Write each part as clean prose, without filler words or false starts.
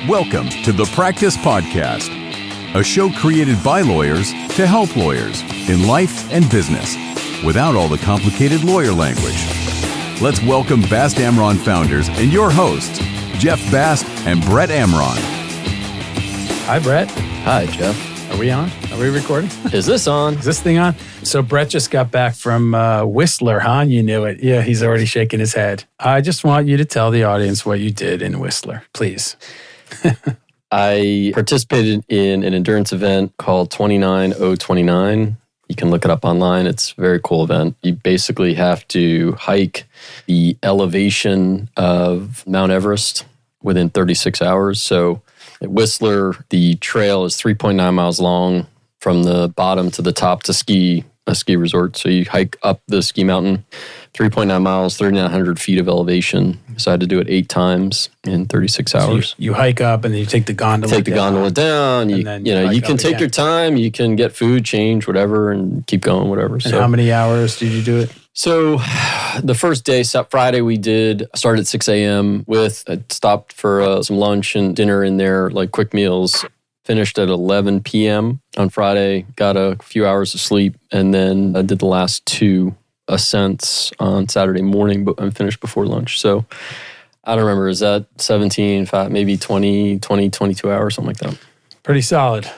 Welcome to the Practice Podcast, a show created by lawyers to help lawyers in life and business without all the complicated lawyer language. Let's welcome Bast Amron founders and your hosts, Jeff Bast and Brett Amron. Hi, Brett. Hi, Jeff. Are we on? Are we recording? Is this on? Is this thing on? So Brett just got back from Whistler, huh? You knew it. Yeah, he's already shaking his head. I just want you to tell the audience what you did in Whistler, please. I participated in an endurance event called 29029. You can look it up online. It's a very cool event. You basically have to hike the elevation of Mount Everest within 36 hours. So at Whistler, the trail is 3.9 miles long from the bottom to the top to a ski resort. So you hike up the ski mountain, 3.9 miles, 3,900 feet of elevation. So I had to do it 8 times in 36 hours. So you hike up and then you take the gondola down. Take the gondola down. You can take your time. You can get food, change, whatever, and keep going, whatever. And how many hours did you do it? So the first day, Friday, we started at 6 a.m. I stopped for some lunch and dinner in there, like quick meals. Finished at 11 p.m. on Friday, got a few hours of sleep, and then I did the last 2 ascents on Saturday morning, but I finished before lunch. So I don't remember, is that 17, maybe 20, 22 hours, something like that? Pretty solid.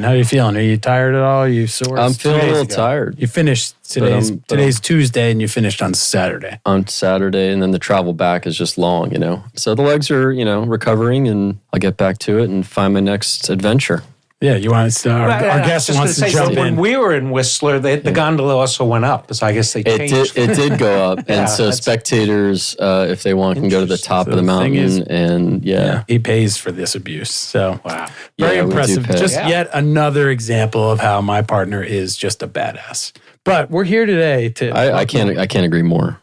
How are you feeling? Are you tired at all? Are you sore? I'm feeling a little tired. You finished today's Tuesday and you finished on Saturday. On Saturday, and then the travel back is just long, So the legs are, recovering, and I'll get back to it and find my next adventure. Yeah, you want to our guest wants to jump in. When we were in Whistler, the gondola also went up, so I guess they changed it. It did go up, and so spectators, if they want, can go to the top of the mountain. He pays for this abuse. So wow, very impressive. Just yet another example of how my partner is just a badass. But we're here today to. I can't agree more.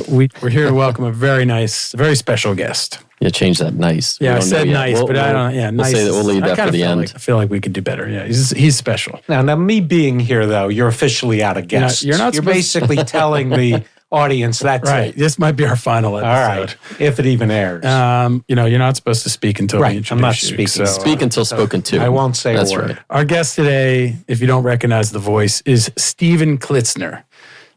We're here to welcome a very special guest. Yeah, change that nice. Yeah, I said nice, but I don't. Yeah, nice. We'll leave that for the end. I feel like we could do better. Yeah, he's special. Now, me being here though, you're officially out of guests. You're not. You're basically telling the audience that's right. It. This might be our final episode. All right, if it even airs. You're not supposed to speak until we introduce I'm not you, speaking. So, speak until spoken to. I won't say that's a word. Right. Our guest today, if you don't recognize the voice, is Stephen Klitzner.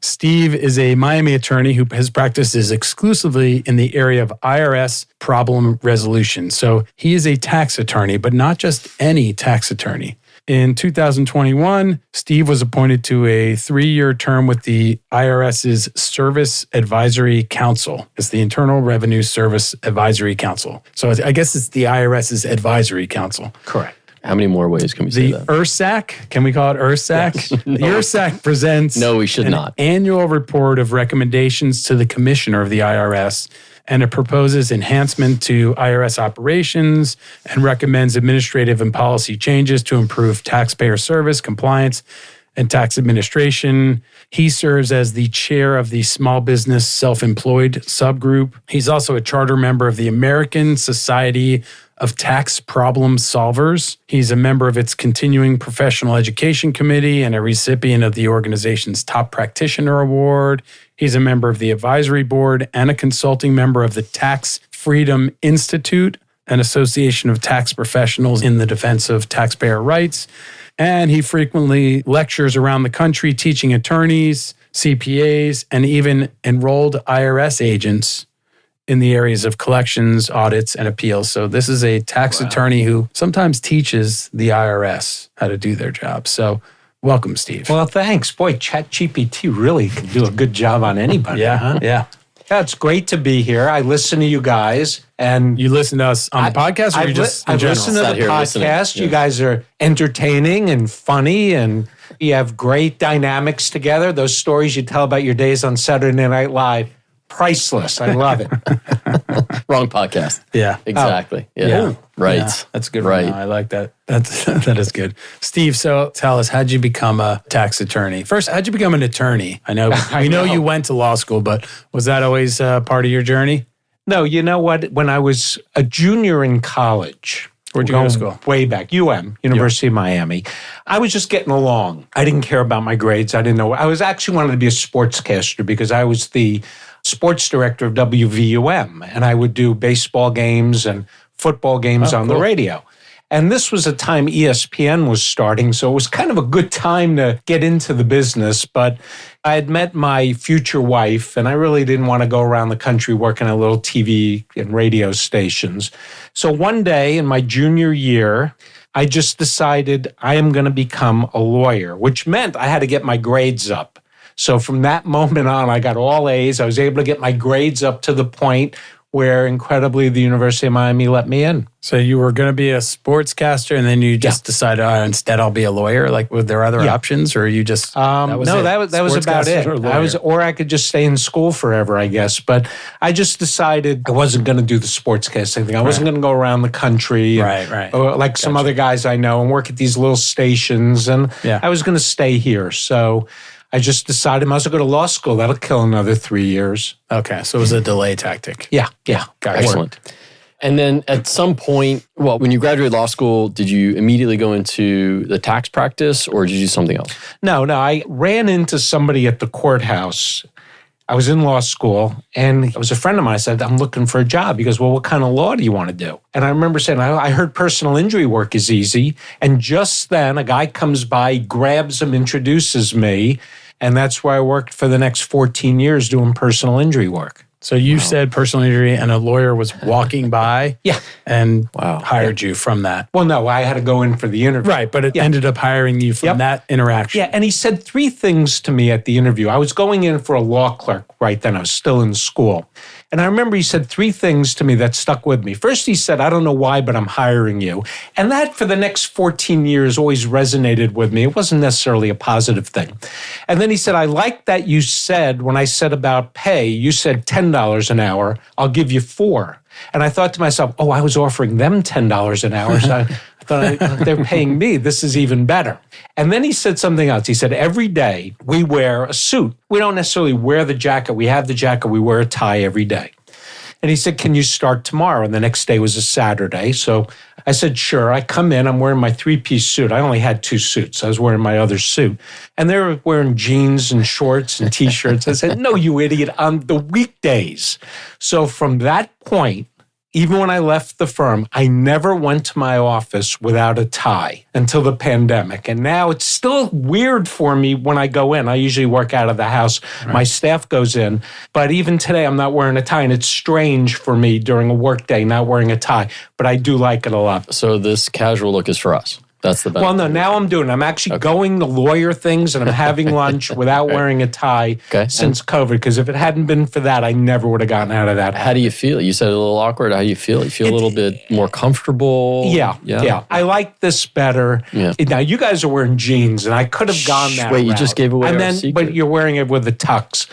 Steve is a Miami attorney who his practice is exclusively in the area of IRS problem resolution. So he is a tax attorney, but not just any tax attorney. In 2021, Steve was appointed to a 3-year term with the IRS's Service Advisory Council. It's the Internal Revenue Service Advisory Council. So I guess it's the IRS's Advisory Council. Correct. How many more ways can we say that? The IRSAC, can we call it IRSAC? Yes. The IRSAC presents an annual report of recommendations to the commissioner of the IRS, and it proposes enhancement to IRS operations and recommends administrative and policy changes to improve taxpayer service, compliance, and tax administration. He serves as the chair of the Small Business Self-Employed subgroup. He's also a charter member of the American Society of Tax Problem Solvers. He's a member of its Continuing Professional Education Committee and a recipient of the organization's Top Practitioner Award. He's a member of the advisory board and a consulting member of the Tax Freedom Institute, an association of tax professionals in the defense of taxpayer rights. And he frequently lectures around the country teaching attorneys, CPAs, and even enrolled IRS agents in the areas of collections, audits, and appeals. So this is a tax attorney who sometimes teaches the IRS how to do their job. So welcome, Steve. Well, thanks. Boy, ChatGPT really can do a good job on anybody. Yeah. Yeah, it's great to be here. I listen to you guys. And you listen to us on the podcast, or you just in general? I listen to the podcast. You guys are entertaining and funny, and you have great dynamics together. Those stories you tell about your days on Saturday Night Live, priceless. I love it. Wrong podcast. Yeah. Exactly. Oh. Yeah. Right. Yeah, that's good. Right. I like that. That is good. Steve, so tell us, how'd you become a tax attorney? First, how'd you become an attorney? I know we know you went to law school, but was that always part of your journey? No, you know what? When I was a junior in college, where'd you go to school? Way back, University of Miami. I was just getting along. I didn't care about my grades. I didn't know. I was actually wanted to be a sportscaster because I was the sports director of WVUM, and I would do baseball games and football games on the radio. And this was a time ESPN was starting, so it was kind of a good time to get into the business. But I had met my future wife, and I really didn't want to go around the country working at little TV and radio stations. So one day in my junior year, I just decided I am going to become a lawyer, which meant I had to get my grades up. So from that moment on, I got all A's. I was able to get my grades up to the point where incredibly the University of Miami let me in. So you were going to be a sportscaster, and then you just decided, instead I'll be a lawyer. Like, were there other options, or you just that was about it. Or I could just stay in school forever, I guess. But I just decided I wasn't going to do the sportscasting thing. I wasn't going to go around the country, or like some other guys I know, and work at these little stations. And I was going to stay here. So I just decided I might as well go to law school. That'll kill another 3 years. Okay, so it was a delay tactic. Yeah. Got Excellent. And then at some point, when you graduated law school, did you immediately go into the tax practice, or did you do something else? No. I ran into somebody at the courthouse. I was in law school, and it was a friend of mine. I said, I'm looking for a job. He goes, well, what kind of law do you want to do? And I remember saying, I heard personal injury work is easy. And just then, a guy comes by, grabs him, introduces me. And that's where I worked for the next 14 years doing personal injury work. So you said personal injury, and a lawyer was walking by and hired you from that. Well, no, I had to go in for the interview. Right, but it ended up hiring you from that interaction. Yeah, and he said 3 things to me at the interview. I was going in for a law clerk right then. I was still in school. And I remember he said 3 things to me that stuck with me. First, he said, I don't know why, but I'm hiring you. And that for the next 14 years always resonated with me. It wasn't necessarily a positive thing. And then he said, I like that you said, when I said about pay, you said $10 an hour, I'll give you $4. And I thought to myself, I was offering them $10 an hour. So I thought they're paying me. This is even better. And then he said something else. He said, every day we wear a suit. We don't necessarily wear the jacket. We have the jacket. We wear a tie every day. And he said, can you start tomorrow? And the next day was a Saturday. So I said, sure. I come in. I'm wearing my 3-piece suit. I only had 2 suits. I was wearing my other suit. And they were wearing jeans and shorts and T-shirts. I said, no, you idiot, on the weekdays. So from that point, even when I left the firm, I never went to my office without a tie until the pandemic. And now it's still weird for me when I go in. I usually work out of the house. Right. My staff goes in. But even today, I'm not wearing a tie. And it's strange for me during a work day not wearing a tie. But I do like it a lot. So this casual look is for us. That's the best. Well, no, now I'm doing it. I'm actually going to lawyer things, and I'm having lunch without wearing a tie since COVID. Because if it hadn't been for that, I never would have gotten out of that. How do you feel? You said a little awkward. How do you feel? You feel a little bit more comfortable? Yeah. I like this better. Yeah. Now, you guys are wearing jeans, and I could have gone that route. You just gave away our secret. But you're wearing it with the tux.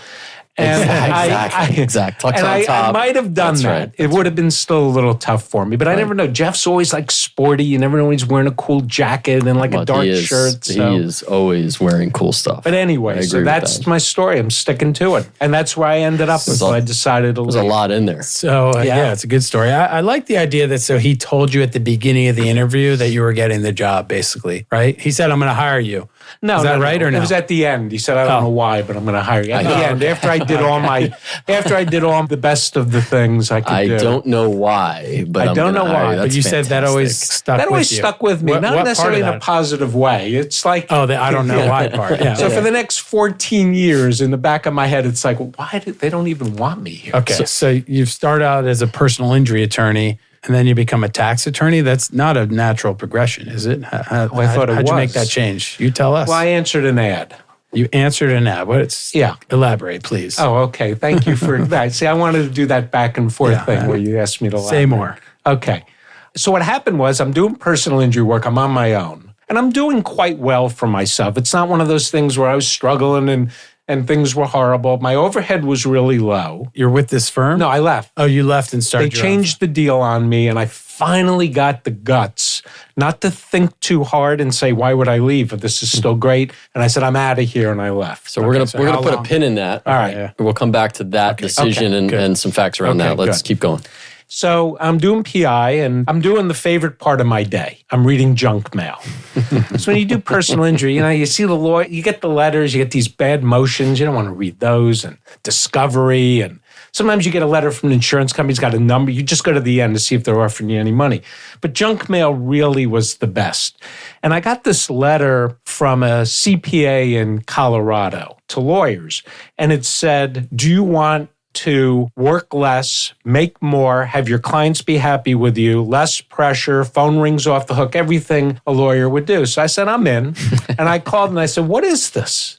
And Exactly. I might have done that. Right. It would have been still a little tough for me, but I never know. Jeff's always like sporty. You never know when he's wearing a cool jacket and like a dark shirt. So. He is always wearing cool stuff. But anyway, so that's my story. I'm sticking to it. And that's where I ended up until I decided to leave. There's a lot in there. So it's a good story. I like the idea that he told you at the beginning of the interview that you were getting the job, basically, right? He said, I'm going to hire you. No, is that right or no? It was at the end. He said, I don't know why, but I'm going to hire you. At the end, after I did all the best of the things I could do. I don't know why, but I don't know why. But you said that always stuck with you. That always stuck with me, not necessarily in a positive way. It's like... the I don't know why part. Yeah. So for the next 14 years, in the back of my head, it's like, why they don't even want me here? Okay, so you start out as a personal injury attorney, and then you become a tax attorney. That's not a natural progression, is it? I thought it was. How'd you make that change? You tell us. Well, I answered an ad. You answered an ad. Elaborate, please. Oh, okay. Thank you for that. See, I wanted to do that back and forth thing where you asked me to elaborate. Say more. Okay. So what happened was I'm doing personal injury work. I'm on my own. And I'm doing quite well for myself. It's not one of those things where I was struggling and things were horrible. My overhead was really low. You're with this firm? No, I left. Oh, you left and started They changed the deal on me, and I finally got the guts not to think too hard and say, why would I leave? But this is still great. And I said, I'm out of here, and I left. So we're gonna put a pin in that. All right. Yeah. We'll come back to that decision and some facts around that. Let's keep going. So I'm doing PI, and I'm doing the favorite part of my day. I'm reading junk mail. So when you do personal injury, you see the lawyer, you get the letters, you get these bad motions. You don't want to read those, and discovery and Sometimes you get a letter from an insurance company, it's got a number. You just go to the end to see if they're offering you any money. But junk mail really was the best. And I got this letter from a CPA in Colorado to lawyers. And it said, do you want to work less, make more, have your clients be happy with you, less pressure, phone rings off the hook, everything a lawyer would do. So I said, I'm in. And I called and I said, what is this?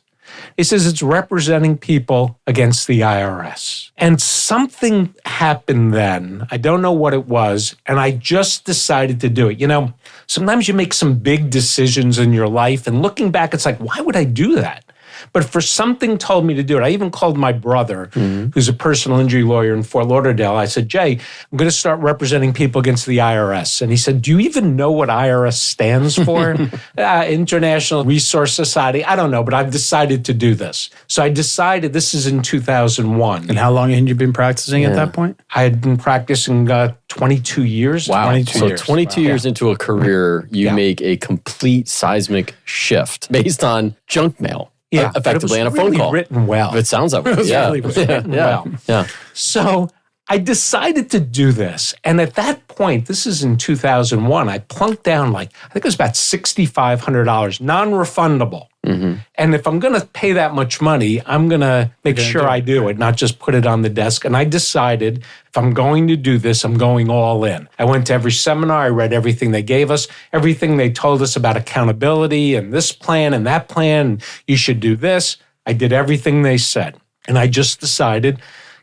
He says, it's representing people against the IRS. And something happened then. I don't know what it was. And I just decided to do it. You know, sometimes you make some big decisions in your life. And looking back, it's like, why would I do that? But for something told me to do it. I even called my brother, who's a personal injury lawyer in Fort Lauderdale. I said, Jay, I'm going to start representing people against the IRS. And he said, do you even know what IRS stands for? International Resource Society. I don't know, but I've decided to do this. So I decided, this is in 2001. And how long had you been practicing at that point? I had been practicing 22 years. Wow. 22 years. 22 years into a career, you make a complete seismic shift based on junk mail. Yeah, effectively on a really phone call. Written well. It sounds that way. It was written well. Yeah. So I decided to do this. And at that point, this is in 2001, I plunked down I think it was about $6,500, non-refundable. And if I'm going to pay that much money, I'm going to make sure I do it, not just put it on the desk. And I decided if I'm going to do this, I'm going all in. I went to every seminar. I read everything they gave us, everything they told us about accountability and this plan and that plan. You should do this. I did everything they said. And I just decided,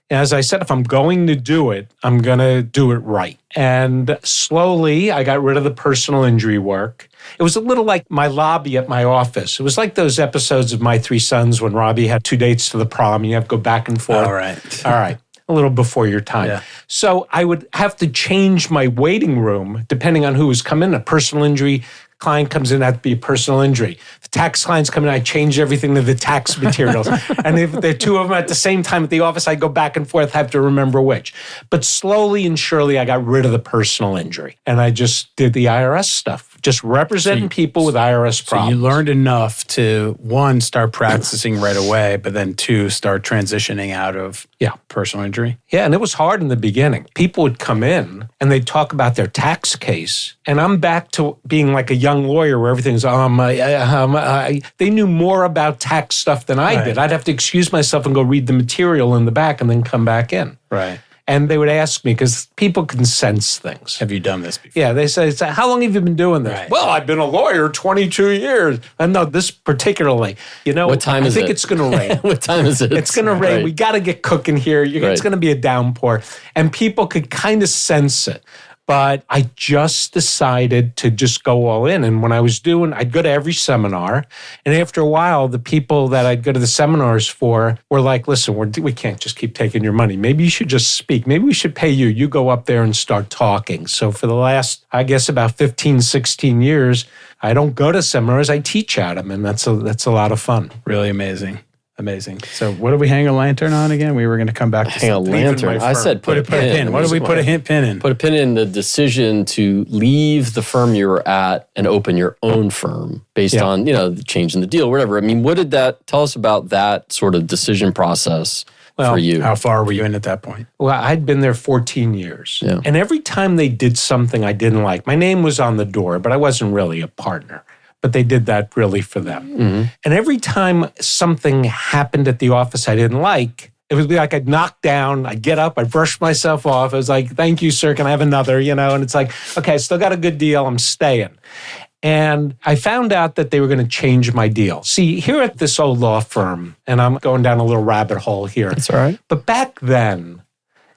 as I said, if I'm going to do it, I'm going to do it right. And slowly, I got rid of the personal injury work. It was a little like my lobby at my office. It was like those episodes of My Three Sons when Robbie had 2 dates to the prom. You have to go back and forth. All right. A little before your time. Yeah. So I would have to change my waiting room depending on who was coming. A personal injury client comes in, that would be a personal injury. The tax clients come in, I change everything to the tax materials. And if there are two of them at the same time at the office, I go back and forth, have to remember which. But slowly and surely, I got rid of the personal injury. And I just did the IRS stuff, just representing people with IRS problems. So you learned enough to, one, start practicing right away, but then two, start transitioning out of personal injury. Yeah, and it was hard in the beginning. People would come in and they'd talk about their tax case. And I'm back to being like a young lawyer where everything's, they knew more about tax stuff than I did. I'd have to excuse myself and go read the material in the back and then come back in. Right. And they would ask me, because people can sense things. Have you done this before? Yeah, they say, how long have you been doing this? Right. Well, I've been a lawyer 22 years. And no, this particularly. You know, what time is I think it? it's going to rain. What time is it? It's going to rain. Right. We got to get cooking here. It's going to be a downpour. And people could kind of sense it. But I just decided to just go all in. And when I was I'd go to every seminar. And after a while, the people that I'd go to the seminars for were like, listen, we can't just keep taking your money. Maybe you should just speak. Maybe we should pay you. You go up there and start talking. So for the last, I guess, about 15, 16 years, I don't go to seminars. I teach at them. And that's a lot of fun. Really amazing. Amazing. So what did we hang a lantern on again? We were going to come back to hang a lantern. I said put a pin. What did we put a pin in? Put a pin in the decision to leave the firm you were at and open your own firm based on, the change in the deal, whatever. I mean, what did that tell us about that sort of decision process for you? How far were you in at that point? Well, I'd been there 14 years. Yeah. And every time they did something I didn't like, my name was on the door, but I wasn't really a partner. But they did that really for them. Mm-hmm. And every time something happened at the office I didn't like, it would be like I'd knock down, I'd get up, I'd brush myself off. I was like, thank you, sir, can I have another? And it's like, okay, I still got a good deal, I'm staying. And I found out that they were going to change my deal. See, here at this old law firm, and I'm going down a little rabbit hole here. That's all right. But back then,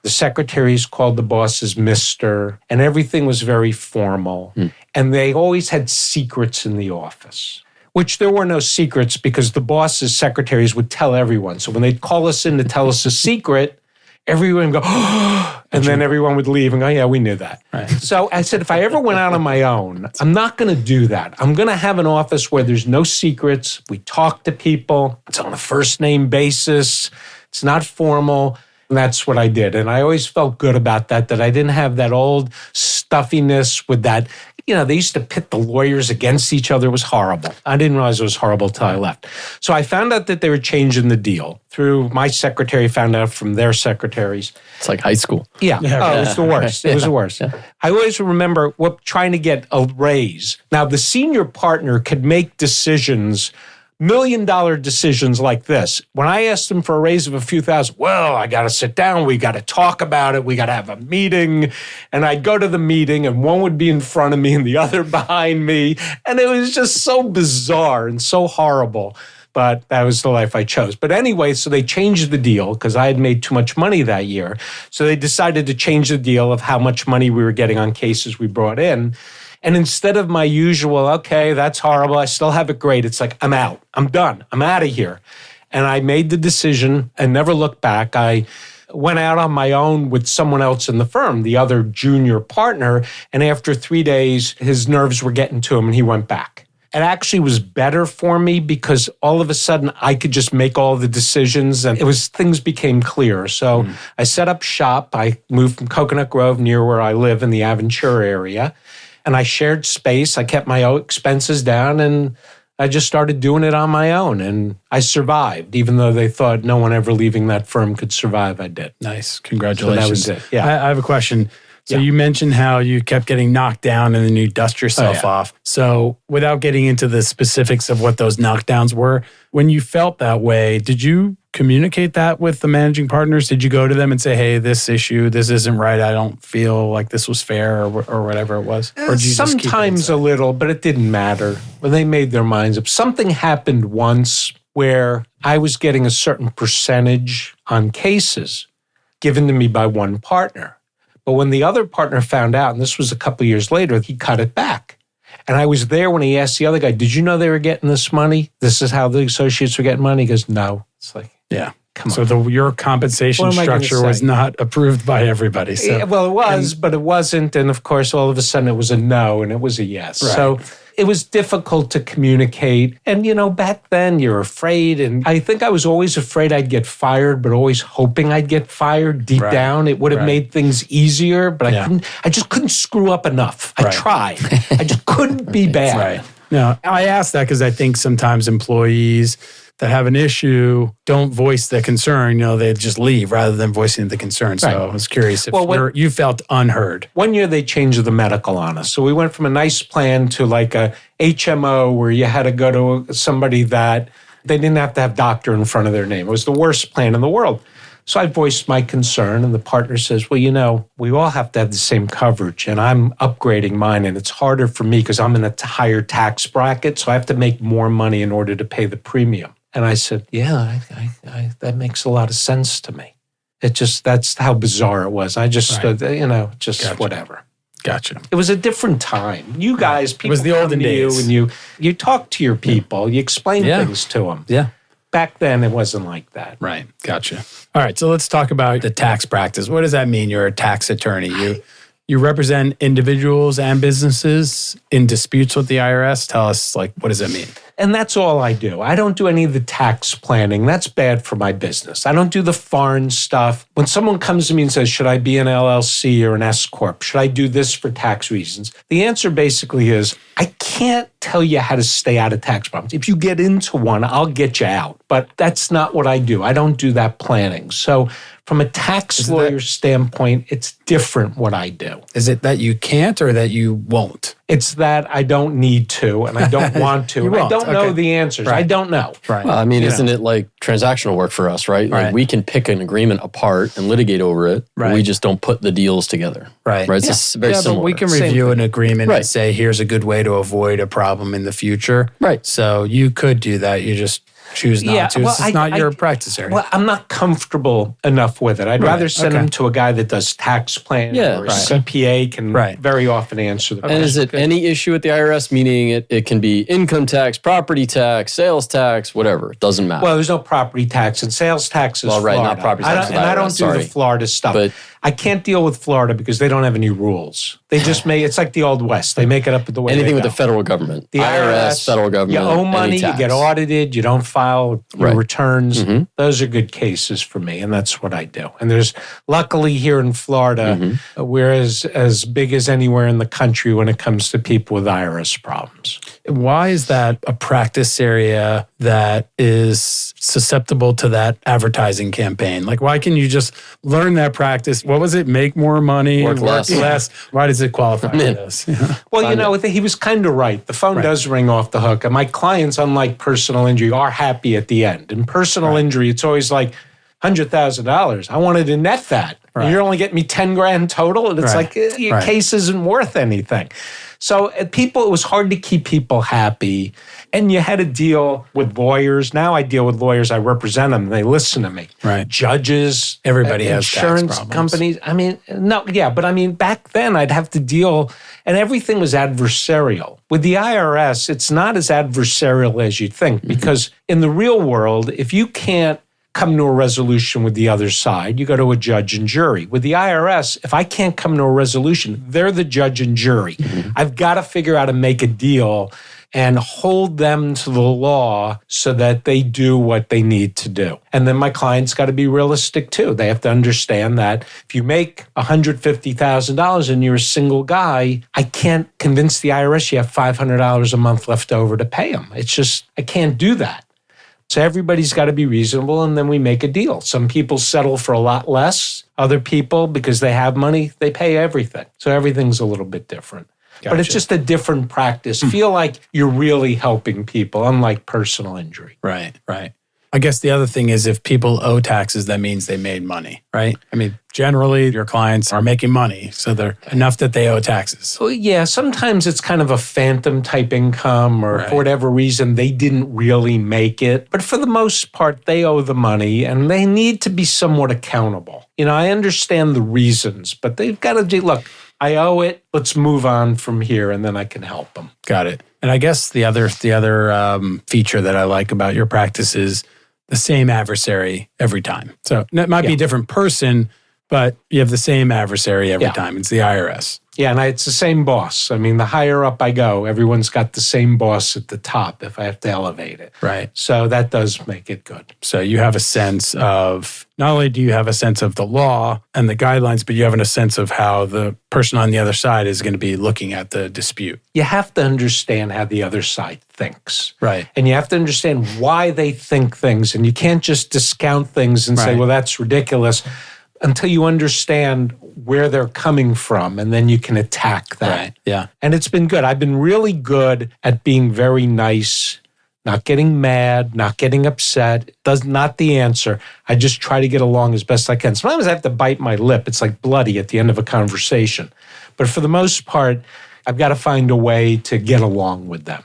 the secretaries called the bosses Mr., and everything was very formal. And they always had secrets in the office, which there were no secrets because the boss's secretaries would tell everyone. So when they'd call us in to tell us a secret, everyone would go, oh, and then everyone would leave and go, yeah, we knew that. Right. So I said, if I ever went out on my own, I'm not going to do that. I'm going to have an office where there's no secrets. We talk to people. It's on a first name basis. It's not formal. And that's what I did. And I always felt good about that I didn't have that old stuffiness with that they used to pit the lawyers against each other. It was horrible. I didn't realize it was horrible till I left. So I found out that they were changing the deal through my secretary, found out from their secretaries. It's like high school. Yeah. Oh, it was the worst. It was the worst. Yeah. I always remember trying to get a raise. Now, the senior partner could make decisions, $1 million decisions like this. When I asked them for a raise of a few thousand, well, I got to sit down. We got to talk about it. We got to have a meeting. And I'd go to the meeting and one would be in front of me and the other behind me. And it was just so bizarre and so horrible. But that was the life I chose. But anyway, so they changed the deal because I had made too much money that year. So they decided to change the deal of how much money we were getting on cases we brought in. And instead of my usual, okay, that's horrible, I still have it great, it's like, I'm out. I'm done. I'm out of here. And I made the decision and never looked back. I went out on my own with someone else in the firm, the other junior partner. And after 3 days, his nerves were getting to him and he went back. It actually was better for me because all of a sudden I could just make all the decisions and things became clear. So I set up shop. I moved from Coconut Grove near where I live in the Aventura area. And I shared space. I kept my own expenses down and I just started doing it on my own. And I survived. Even though they thought no one ever leaving that firm could survive, I did. Nice. Congratulations. So that was it. Yeah. I have a question. So you mentioned how you kept getting knocked down and then you dust yourself off. So without getting into the specifics of what those knockdowns were, when you felt that way, did you communicate that with the managing partners? Did you go to them and say, hey, this issue, this isn't right. I don't feel like this was fair or whatever it was? Or did you sometimes a little, but it didn't matter. When they made their minds up. Something happened once where I was getting a certain percentage on cases given to me by one partner. But when the other partner found out, and this was a couple of years later, he cut it back. And I was there when he asked the other guy, did you know they were getting this money? This is how the associates were getting money? He goes, no. It's like, come on. So your compensation structure was not approved by everybody. So. Well, it was, but it wasn't. And of course, all of a sudden it was a no and it was a yes. Right. So it was difficult to communicate. And, back then you're afraid. And I think I was always afraid I'd get fired, but always hoping I'd get fired deep down. It would have made things easier, but I just couldn't screw up enough. I tried. I just couldn't be bad. Right. Now, I ask that because I think sometimes employees that have an issue don't voice the concern, they just leave rather than voicing the concern. So I was curious if you felt unheard. One year they changed the medical on us. So we went from a nice plan to like a HMO where you had to go to somebody that they didn't have to have doctor in front of their name. It was the worst plan in the world. So I voiced my concern and the partner says, well, we all have to have the same coverage and I'm upgrading mine and it's harder for me because I'm in a higher tax bracket. So I have to make more money in order to pay the premium. And I said, that makes a lot of sense to me. That's how bizarre it was. I just, Gotcha. Whatever. Gotcha. It was a different time. You guys, people it was the olden days. And you talk to your people, you explain things to them. Yeah. Back then, it wasn't like that. Right. Gotcha. All right. So let's talk about the tax practice. What does that mean? You're a tax attorney. You represent individuals and businesses in disputes with the IRS. Tell us, what does that mean? And that's all I do. I don't do any of the tax planning. That's bad for my business. I don't do the foreign stuff. When someone comes to me and says, should I be an LLC or an S Corp? Should I do this for tax reasons? The answer basically is, I can't tell you how to stay out of tax problems. If you get into one, I'll get you out. But that's not what I do. I don't do that planning. So from a tax lawyer standpoint, it's different what I do. Is it that you can't or that you won't? It's that I don't need to and I don't want to. And I don't know the answers. Right. I don't know. Right. Well, isn't it like transactional work for us, right? Like we can pick an agreement apart and litigate over it. Right. We just don't put the deals together. Right. It's just very similar. But we can review an agreement and say, here's a good way to avoid a problem in the future. Right. So you could do that. You just choose not to. It's not your practice area. Well, I'm not comfortable enough with it. I'd rather send them to a guy that does tax planning or a CPA can very often answer the question. And is it any issue at the IRS, meaning it can be income tax, property tax, sales tax, whatever. It doesn't matter. Well, there's no property tax and sales tax is Florida. Not property tax. I don't do the Florida stuff. But I can't deal with Florida because they don't have any rules. They just it's like the Old West. They make it up the way anything they with go. the federal government. The IRS, federal government. You owe money, you get audited, you don't file your returns. Mm-hmm. Those are good cases for me, and that's what I do. And there's, luckily here in Florida, we're as big as anywhere in the country when it comes to people with IRS problems. Why is that a practice area that is susceptible to that advertising campaign? Like, why can you just learn that practice? What was it? Make more money, work less. Why does it qualify for this? Well, he was kind of right. The phone does ring off the hook. And my clients, unlike personal injury, are happy at the end. In personal injury, it's always like $100,000. I wanted to net that. Right. And you're only getting me 10 grand total. And it's like, your case isn't worth anything. So it was hard to keep people happy. And you had to deal with lawyers. Now I deal with lawyers. I represent them. They listen to me. Right. Judges. Everybody has insurance companies. But back then I'd have to deal, and everything was adversarial. With the IRS, it's not as adversarial as you think, because in the real world, if you can't come to a resolution with the other side, you go to a judge and jury. With the IRS, if I can't come to a resolution, they're the judge and jury. I've got to figure out how to make a deal and hold them to the law so that they do what they need to do. And then my clients got to be realistic too. They have to understand that if you make $150,000 and you're a single guy, I can't convince the IRS you have $500 a month left over to pay them. It's just, I can't do that. So everybody's got to be reasonable, and then we make a deal. Some people settle for a lot less. Other people, because they have money, they pay everything. So everything's a little bit different. Gotcha. But it's just a different practice. Feel like you're really helping people, unlike personal injury. Right. I guess the other thing is if people owe taxes, that means they made money, right? I mean, generally your clients are making money, so they're enough that they owe taxes. Well, yeah, sometimes it's kind of a phantom type income, or for whatever reason, they didn't really make it. But for the most part, they owe the money and they need to be somewhat accountable. I understand the reasons, but they've got to look, I owe it, let's move on from here, and then I can help them. Got it. And I guess the other feature that I like about your practice is the same adversary every time. So it might be a different person, but you have the same adversary every time. It's the IRS. Yeah, and it's the same boss. I mean, the higher up I go, everyone's got the same boss at the top if I have to elevate it. Right. So that does make it good. So you have a sense of, not only do you have a sense of the law and the guidelines, but you have a sense of how the person on the other side is going to be looking at the dispute. You have to understand how the other side thinks. Right. And you have to understand why they think things. And you can't just discount things and say, well, that's ridiculous, until you understand where they're coming from, and then you can attack that. Right. Yeah. And it's been good. I've been really good at being very nice, not getting mad, not getting upset. That's not the answer. I just try to get along as best I can. Sometimes I have to bite my lip. It's like bloody at the end of a conversation. But for the most part, I've got to find a way to get along with them.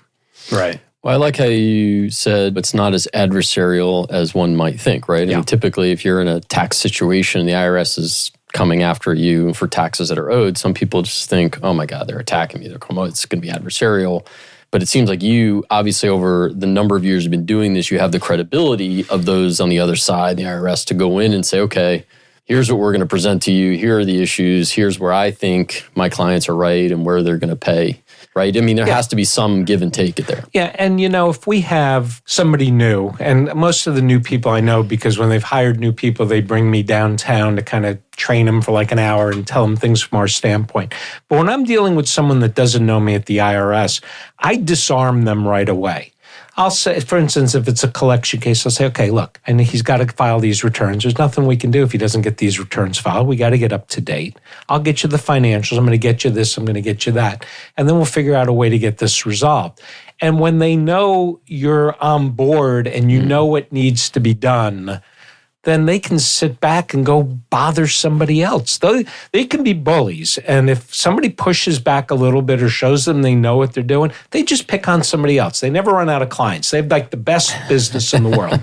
Right. Well, I like how you said it's not as adversarial as one might think, right? I mean, typically, if you're in a tax situation and the IRS is coming after you for taxes that are owed, some people just think, oh my God, they're attacking me. It's going to be adversarial. But it seems like you, obviously, over the number of years you've been doing this, you have the credibility of those on the other side, the IRS, to go in and say, okay, here's what we're going to present to you. Here are the issues. Here's where I think my clients are right and where they're going to pay. Right? I mean, there has to be some give and take there. Yeah. And, if we have somebody new, and most of the new people I know, because when they've hired new people, they bring me downtown to kind of train them for like an hour and tell them things from our standpoint. But when I'm dealing with someone that doesn't know me at the IRS, I disarm them right away. I'll say, for instance, if it's a collection case, I'll say, okay, look, and he's got to file these returns. There's nothing we can do if he doesn't get these returns filed. We got to get up to date. I'll get you the financials. I'm going to get you this. I'm going to get you that. And then we'll figure out a way to get this resolved. And when they know you're on board and you know what needs to be done, then they can sit back and go bother somebody else. They can be bullies. And if somebody pushes back a little bit or shows them they know what they're doing, they just pick on somebody else. They never run out of clients. They have like the best business in the world.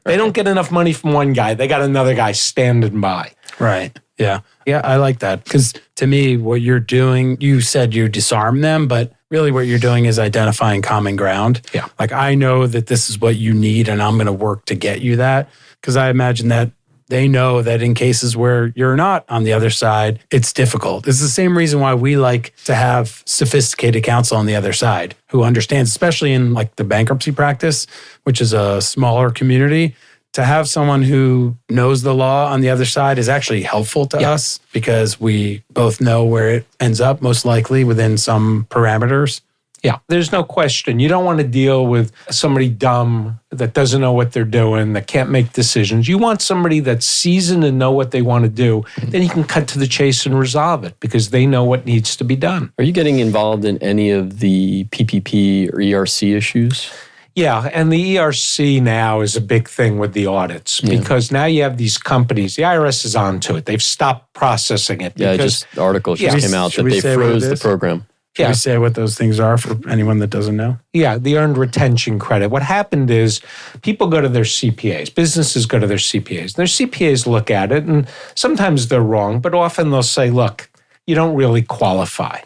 They don't get enough money from one guy. They got another guy standing by. Right. Yeah. Yeah, I like that. Because to me, what you're doing, you said you disarm them, but really what you're doing is identifying common ground. Yeah. Like, I know that this is what you need and I'm going to work to get you that. Because I imagine that they know that in cases where you're not on the other side, it's difficult. It's the same reason why we like to have sophisticated counsel on the other side who understands, especially in like the bankruptcy practice, which is a smaller community. To have someone who knows the law on the other side is actually helpful to us because we both know where it ends up, most likely within some parameters. Yeah, there's no question. You don't want to deal with somebody dumb that doesn't know what they're doing, that can't make decisions. You want somebody that's seasoned and know what they want to do. Then you can cut to the chase and resolve it because they know what needs to be done. Are you getting involved in any of the PPP or ERC issues? Yeah, and the ERC now is a big thing with the audits because now you have these companies. The IRS is onto it. They've stopped processing it. Yeah, the article just came out that they froze the program. Can we say what those things are for anyone that doesn't know? Yeah, the earned retention credit. What happened is people go to their CPAs. Businesses go to their CPAs. Their CPAs look at it, and sometimes they're wrong, but often they'll say, look, you don't really qualify.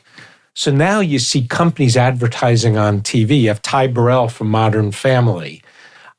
So now you see companies advertising on TV. You have Ty Burrell from Modern Family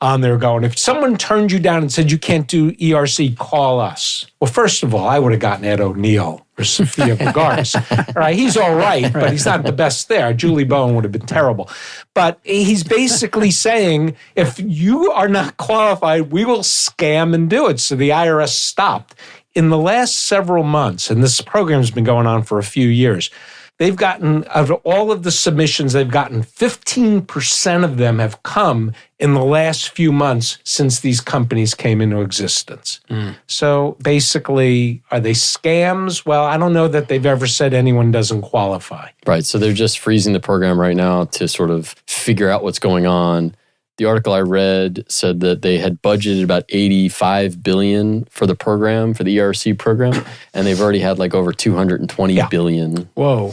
on there going, if someone turned you down and said you can't do ERC, call us. Well, first of all, I would have gotten Ed O'Neill or Sophia Vergara's. All right, he's all right, but he's not the best there. Julie Bowen would have been terrible. But he's basically saying, if you are not qualified, we will scam and do it. So the IRS stopped. In the last several months, and this program's been going on for a few years, they've gotten, out of all of the submissions they've gotten, 15% of them have come in the last few months since these companies came into existence. So basically, are they scams? Well, I don't know that they've ever said anyone doesn't qualify. Right. So they're just freezing the program right now to sort of figure out what's going on. The article I read said that they had budgeted about $85 billion for the program, for the ERC program, and they've already had like over $220 billion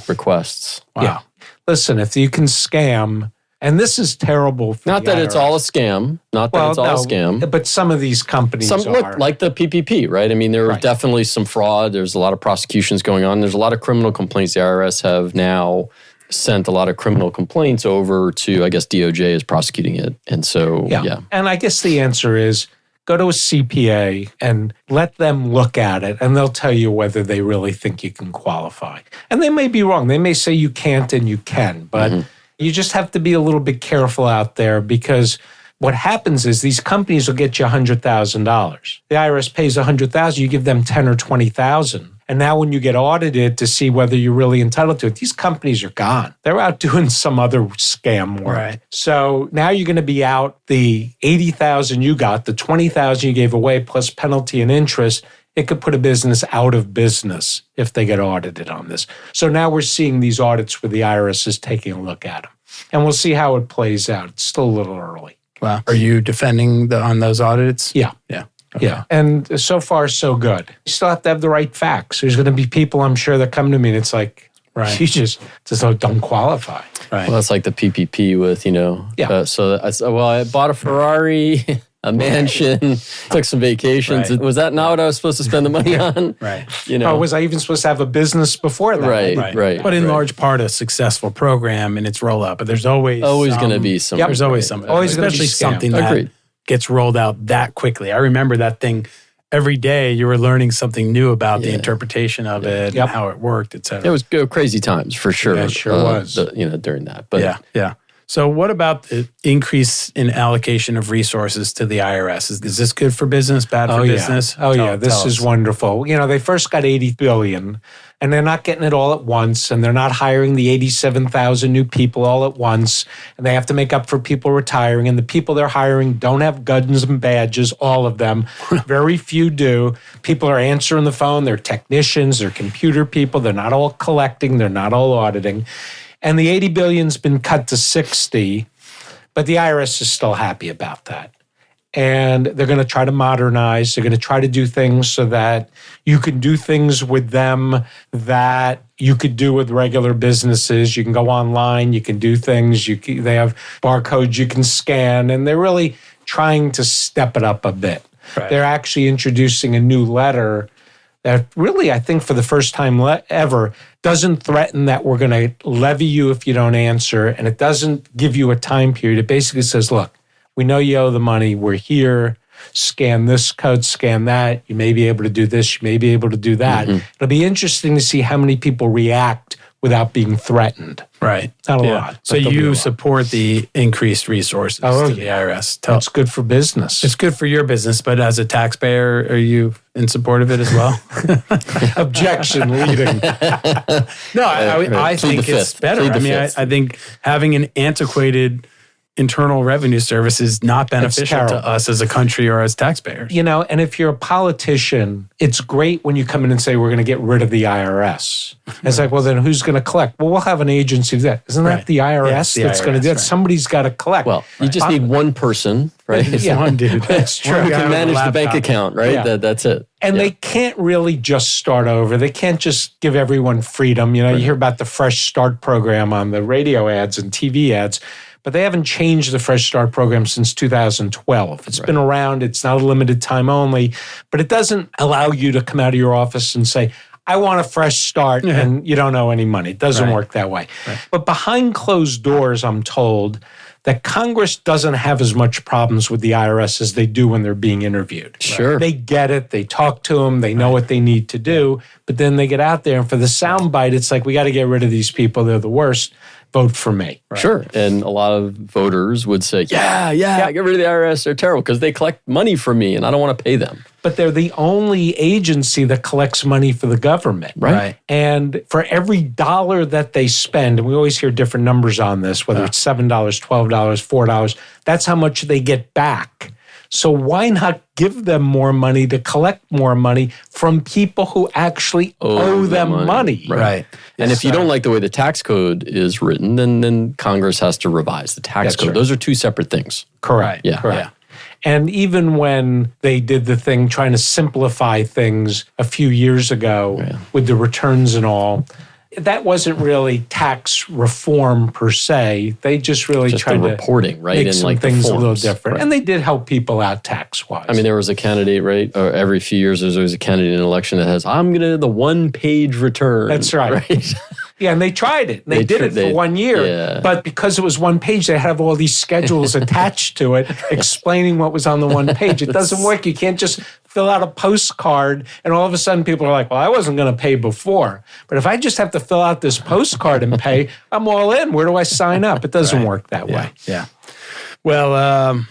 requests. Wow. Yeah. Listen, if you can scam, and this is terrible for Not that IRS. It's all a scam. Not that it's all a scam. But some of these companies are. Look, like the PPP, right? I mean, there was definitely some fraud. There's a lot of prosecutions going on. There's a lot of criminal complaints the IRS have now sent a lot of criminal complaints over to, I guess, DOJ is prosecuting it. And so, yeah. And I guess the answer is go to a CPA and let them look at it, and they'll tell you whether they really think you can qualify. And they may be wrong. They may say you can't and you can, but you just have to be a little bit careful out there because what happens is these companies will get you $100,000. The IRS pays $100,000, you give them $10,000 or $20,000. And now when you get audited to see whether you're really entitled to it, these companies are gone. They're out doing some other scam work. Right. So now you're going to be out the $80,000 you got, the $20,000 you gave away, plus penalty and interest. It could put a business out of business if they get audited on this. So now we're seeing these audits where the IRS is taking a look at them. And we'll see how it plays out. It's still a little early. Wow. Are you defending on those audits? Yeah. Yeah. Okay. Yeah. And so far, so good. You still have to have the right facts. There's going to be people, I'm sure, that come to me and it's like, you just don't qualify. Right. Well, that's like the PPP with, I bought a Ferrari, a mansion, took some vacations. Right. Was that not what I was supposed to spend the money on? Right. Or was I even supposed to have a business before that? Right. But in large part, a successful program and its rollout. But there's always going to be some. There's always something. Especially something that gets rolled out that quickly. I remember that thing. Every day you were learning something new about the interpretation of it and how it worked, et cetera. It was crazy times for sure. Yeah, it sure was. During that. But yeah. So what about the increase in allocation of resources to the IRS? Is this good for business, bad for business? This is wonderful. They first got $80 billion, and they're not getting it all at once, and they're not hiring the 87,000 new people all at once, and they have to make up for people retiring, and the people they're hiring don't have guns and badges, all of them. Very few do. People are answering the phone. They're technicians. They're computer people. They're not all collecting. They're not all auditing. And the $80 billion's been cut to 60, but the IRS is still happy about that. And they're going to try to modernize. They're going to try to do things so that you can do things with them that you could do with regular businesses. You can go online. You can do things. They have barcodes you can scan. And they're really trying to step it up a bit. Right. They're actually introducing a new letter that really, I think for the first time ever, doesn't threaten that we're going to levy you if you don't answer, and it doesn't give you a time period. It basically says, look, we know you owe the money. We're here. Scan this code, scan that. You may be able to do this. You may be able to do that. It'll be interesting to see how many people react without being threatened. Right. Not a lot. So you support the increased resources to the IRS. It's good for business. It's good for your business, but as a taxpayer, are you in support of it as well? Objection leading. No, I think it's better. I think having an antiquated Internal Revenue Service is not beneficial to us as a country or as taxpayers. And if you're a politician, it's great when you come in and say, we're going to get rid of the IRS. It's like, well, then who's going to collect? Well, we'll have an agency that. Isn't that the IRS that's going to do it? Right. Somebody's got to collect. Well, you just need one person, right? One dude. That's true. Who can manage the bank account, right? Yeah. That's it. And they can't really just start over. They can't just give everyone freedom. You hear about the Fresh Start program on the radio ads and TV ads. But they haven't changed the Fresh Start program since 2012. It's been around. It's not a limited time only. But it doesn't allow you to come out of your office and say, I want a fresh start, and you don't owe any money. It doesn't work that way. Right. But behind closed doors, I'm told that Congress doesn't have as much problems with the IRS as they do when they're being interviewed. Sure. They get it. They talk to them. They know what they need to do. But then they get out there, and for the soundbite, it's like, we got to get rid of these people. They're the worst. Vote for me. Right. Sure. And a lot of voters would say, yeah, get rid of the IRS. They're terrible because they collect money from me and I don't want to pay them. But they're the only agency that collects money for the government. Right. And for every dollar that they spend, and we always hear different numbers on this, whether it's $7, $12, $4, that's how much they get back. So why not give them more money to collect more money from people who actually owe them money? Right. And if you don't like the way the tax code is written, then Congress has to revise the tax code. Right. Those are two separate things. Correct. Yeah. Correct. Yeah. And even when they did the thing trying to simplify things a few years ago with the returns and all, that wasn't really tax reform per se. They just really tried to reporting, right? Make and some things a little different. Right. And they did help people out tax-wise. I mean, there was a candidate, right? Or every few years, there's always a candidate in an election that has, I'm going to the one-page return. That's right? Yeah, and they tried it. They did it for 1 year. Yeah. But because it was one page, they have all these schedules attached to it explaining what was on the one page. It doesn't work. You can't just fill out a postcard and all of a sudden people are like, well, I wasn't going to pay before. But if I just have to fill out this postcard and pay, I'm all in. Where do I sign up? It doesn't work that way. Yeah. Well,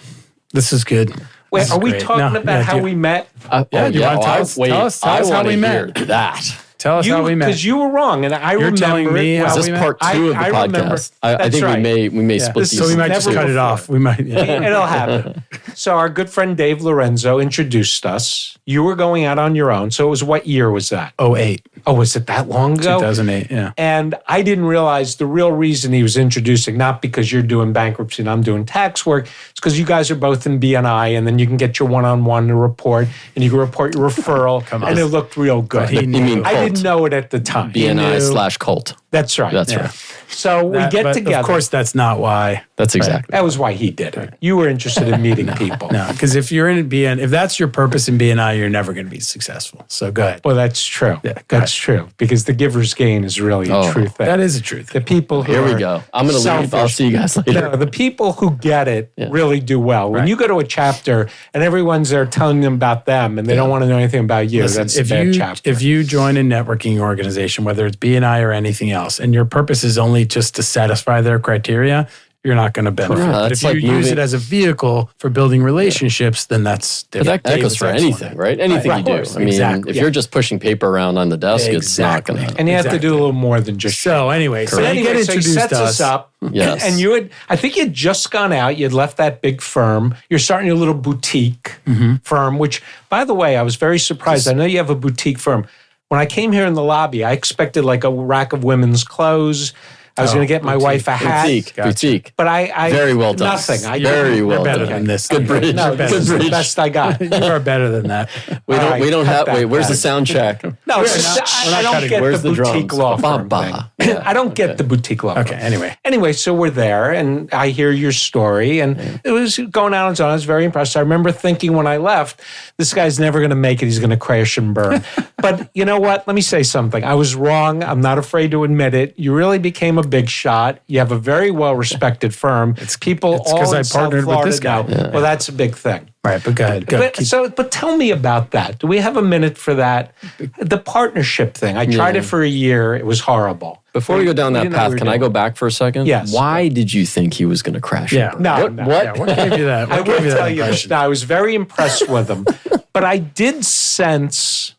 this is good. Wait, are we talking about how we met? Do you want to tell us how we met? That. Tell us how we met. Because you were wrong, and I remember. Telling me how we met? Part two of the podcast. I think we may split these. So we might just cut it off. We might. It'll happen. So our good friend Dave Lorenzo introduced us. You were going out on your own. So it was, what year was that? 2008. Oh, was it that long ago? 2008, yeah. And I didn't realize the real reason he was introducing, not because you're doing bankruptcy and I'm doing tax work, it's because you guys are both in BNI, and then you can get your one-on-one report, and you can report your referral, and it looked real good. You mean I didn't know it at the time. BNI/cult. That's right. That's right. So we get together. Of course, that's not why. That's exactly. That was why he did it. You were interested in meeting people. No, because if you're in BNI, if that's your purpose in BNI, you're never going to be successful. So go ahead. Well, that's true. Yeah, that's true. Because the giver's gain is really a true thing. That is a truth. The people who Here we go. I'm going to leave. I'll see you guys later. No, the people who get it really do well. When you go to a chapter and everyone's there telling them about them and they don't want to know anything about you, that's a bad chapter. If you join a networking organization, whether it's BNI or anything else, and your purpose is only just to satisfy their criteria, you're not going to benefit. But if you use it as a vehicle for building relationships, then that's different. But that goes for anything, right? Anything you do. I mean, if you're just pushing paper around on the desk, it's not going to. And you have to do a little more than just. So anyway, so he sets us up. Yes. And I think you had just gone out. You had left that big firm. You're starting your little boutique firm, which, by the way, I was very surprised. I know you have a boutique firm. When I came here in the lobby, I expected like a rack of women's clothes. I was going to get my wife a hat. Boutique. But I very well done. Nothing. Very well done. Better than this. Good bridge. No, this is the best I got. You are better than that. We don't have. Wait, where's the sound check? No, I don't get the boutique law firm thing. I don't get the boutique law firm. Okay, Anyway, so we're there, and I hear your story, and it was going on and on. I was very impressed. I remember thinking when I left, this guy's never going to make it. He's going to crash and burn. But you know what? Let me say something. I was wrong. I'm not afraid to admit it. You really became a big shot. You have a very well-respected firm. It's people all in South Florida with this guy. Yeah. Well, that's a big thing. Right, but go ahead. But tell me about that. Do we have a minute for that? The partnership thing. I tried it for a year. It was horrible. Before we go down that path, can I go back for a second? Yes. Why did you think he was going to crash? Yeah. No. What? Yeah, what gave you that? I will tell you this. Now, I was very impressed with him, but I did sense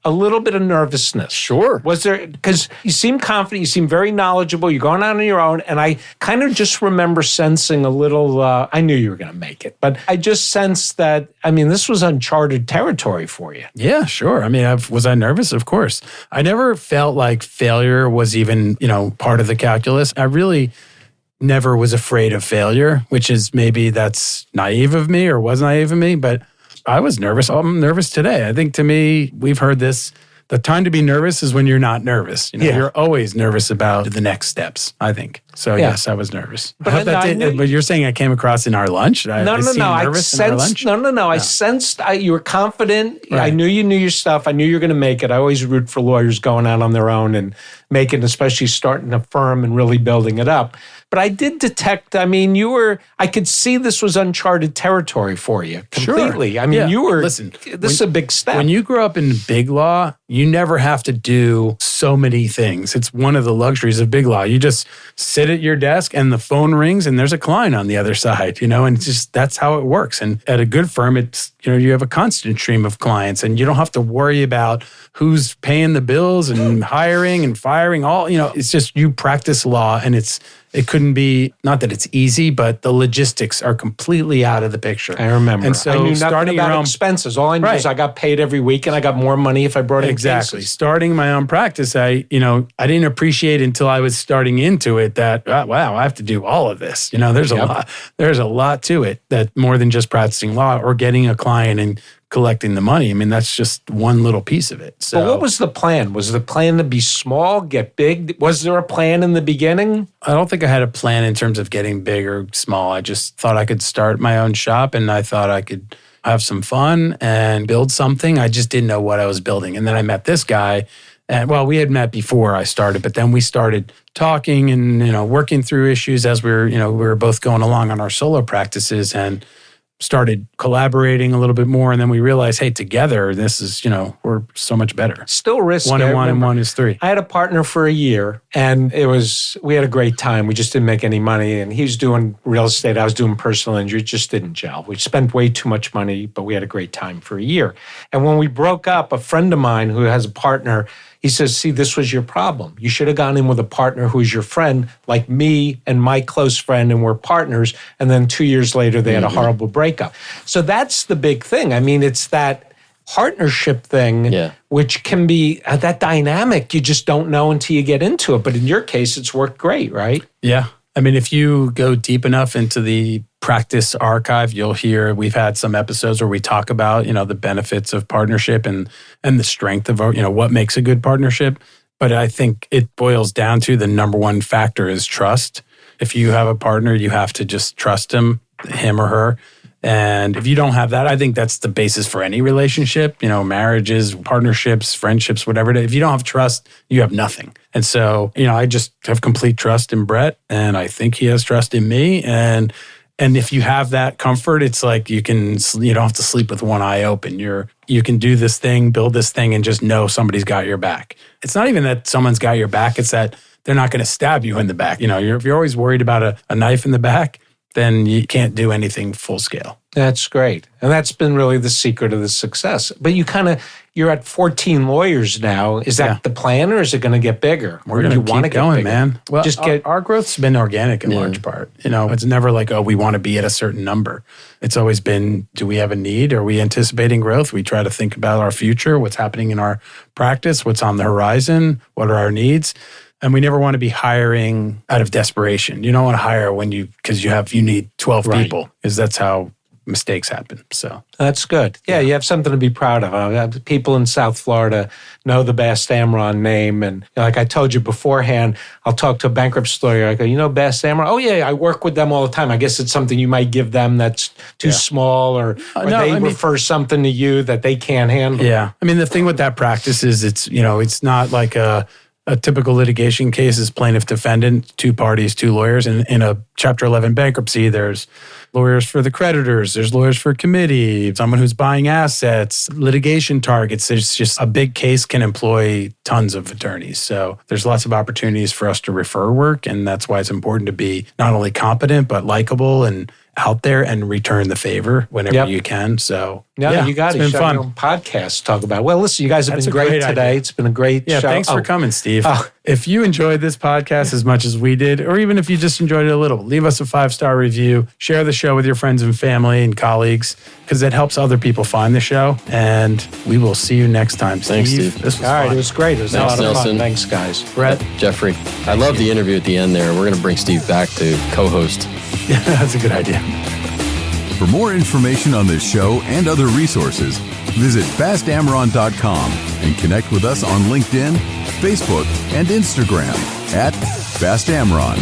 a little bit of nervousness. Sure. Was there, because you seem confident, you seem very knowledgeable, you're going out on your own, and I kind of just remember sensing a little, I knew you were going to make it, but I just sensed that, this was uncharted territory for you. Yeah, sure. Was I nervous? Of course. I never felt like failure was even, part of the calculus. I really never was afraid of failure, which is maybe that's naive of me or was naive of me, but I was nervous. I'm nervous today. I think to me, we've heard this. The time to be nervous is when you're not nervous. You're always nervous about the next steps, I think. So yes, I was nervous. But you're saying I came across in our lunch? No. I sensed you were confident. Right. I knew you knew your stuff. I knew you were going to make it. I always root for lawyers going out on their own and making, especially starting a firm and really building it up. But I did detect, I could see this was uncharted territory for you completely. Sure. This is a big step. When you grow up in big law, you never have to do so many things. It's one of the luxuries of big law. You just sit at your desk and the phone rings and there's a client on the other side, and it's just, that's how it works. And at a good firm, it's, you have a constant stream of clients and you don't have to worry about who's paying the bills and hiring and firing, it's just you practice law and it couldn't be, not that it's easy, but the logistics are completely out of the picture. I remember. And so I knew nothing about expenses. All I knew is I got paid every week and I got more money if I brought in Exactly. cases. Starting my own practice, I didn't appreciate until I was starting into it that, wow, I have to do all of this. There's a lot to it that more than just practicing law or getting a client and collecting the money. That's just one little piece of it. So, but what was the plan? Was the plan to be small, get big? Was there a plan in the beginning? I don't think I had a plan in terms of getting big or small. I just thought I could start my own shop and I thought I could have some fun and build something. I just didn't know what I was building. And then I met this guy. And we had met before I started, but then we started talking and, working through issues as we were both going along on our solo practices and started collaborating a little bit more. And then we realized, hey, together, this is, we're so much better. Still risky. 1 and 1 and 1 is 3. I had a partner for a year and we had a great time. We just didn't make any money. And he was doing real estate. I was doing personal injury. It just didn't gel. We spent way too much money, but we had a great time for a year. And when we broke up, a friend of mine who has a partner, he says, see, this was your problem. You should have gone in with a partner who's your friend, like me and my close friend, and we're partners. And then 2 years later, they had a horrible breakup. So that's the big thing. It's that partnership thing, which can be that dynamic. You just don't know until you get into it. But in your case, it's worked great, right? Yeah. If you go deep enough into the practice archive, you'll hear we've had some episodes where we talk about, the benefits of partnership and the strength of, what makes a good partnership. But I think it boils down to the number one factor is trust. If you have a partner, you have to just trust him or her. And if you don't have that, I think that's the basis for any relationship, marriages, partnerships, friendships, whatever it is. If you don't have trust, you have nothing. And so, I just have complete trust in Brett and I think he has trust in me. And if you have that comfort, it's like you don't have to sleep with one eye open. You can do this thing, build this thing and just know somebody's got your back. It's not even that someone's got your back. It's that they're not going to stab you in the back. If you're always worried about a knife in the back, then you can't do anything full scale. That's great. And that's been really the secret of the success. But you're at 14 lawyers now. Is that the plan or is it going to get bigger? We're going to keep going, man. Well, our growth's been organic in large part. It's never like, we want to be at a certain number. It's always been, do we have a need? Are we anticipating growth? We try to think about our future, what's happening in our practice, what's on the horizon, what are our needs? And we never want to be hiring out of desperation. You don't want to hire because you need 12 people, because that's how mistakes happen. So that's good. Yeah, you have something to be proud of. People in South Florida know the Bass Amron name. And like I told you beforehand, I'll talk to a bankruptcy lawyer. I go, Bass Amron? Oh, yeah, I work with them all the time. I guess it's something you might give them that's too small or they refer something to you that they can't handle. Yeah. The thing with that practice is it's not like A typical litigation case is plaintiff defendant, two parties, two lawyers. And in a Chapter 11 bankruptcy, there's lawyers for the creditors, there's lawyers for committee, someone who's buying assets, litigation targets. There's just a big case can employ tons of attorneys. So there's lots of opportunities for us to refer work. And that's why it's important to be not only competent, but likable and out there and return the favor whenever you can. So yeah, you got it's to been fun. Your own podcast to talk about it. Well, listen, you guys have been great today. Idea. It's been a great show. Thanks for coming, Steve. If you enjoyed this podcast as much as we did, or even if you just enjoyed it a little, leave us a 5-star review. Share the show with your friends and family and colleagues because it helps other people find the show. And we will see you next time, Steve. Thanks, Steve. This was all right. fun. It was great. It was Thanks, a lot of Nelson. fun. Thanks, guys. Brett. Jeffrey. I love the interview at the end there. We're going to bring Steve back to co-host. Yeah, that's a good idea. For more information on this show and other resources, visit fastamron.com and connect with us on LinkedIn, Facebook, and Instagram @FastAmron.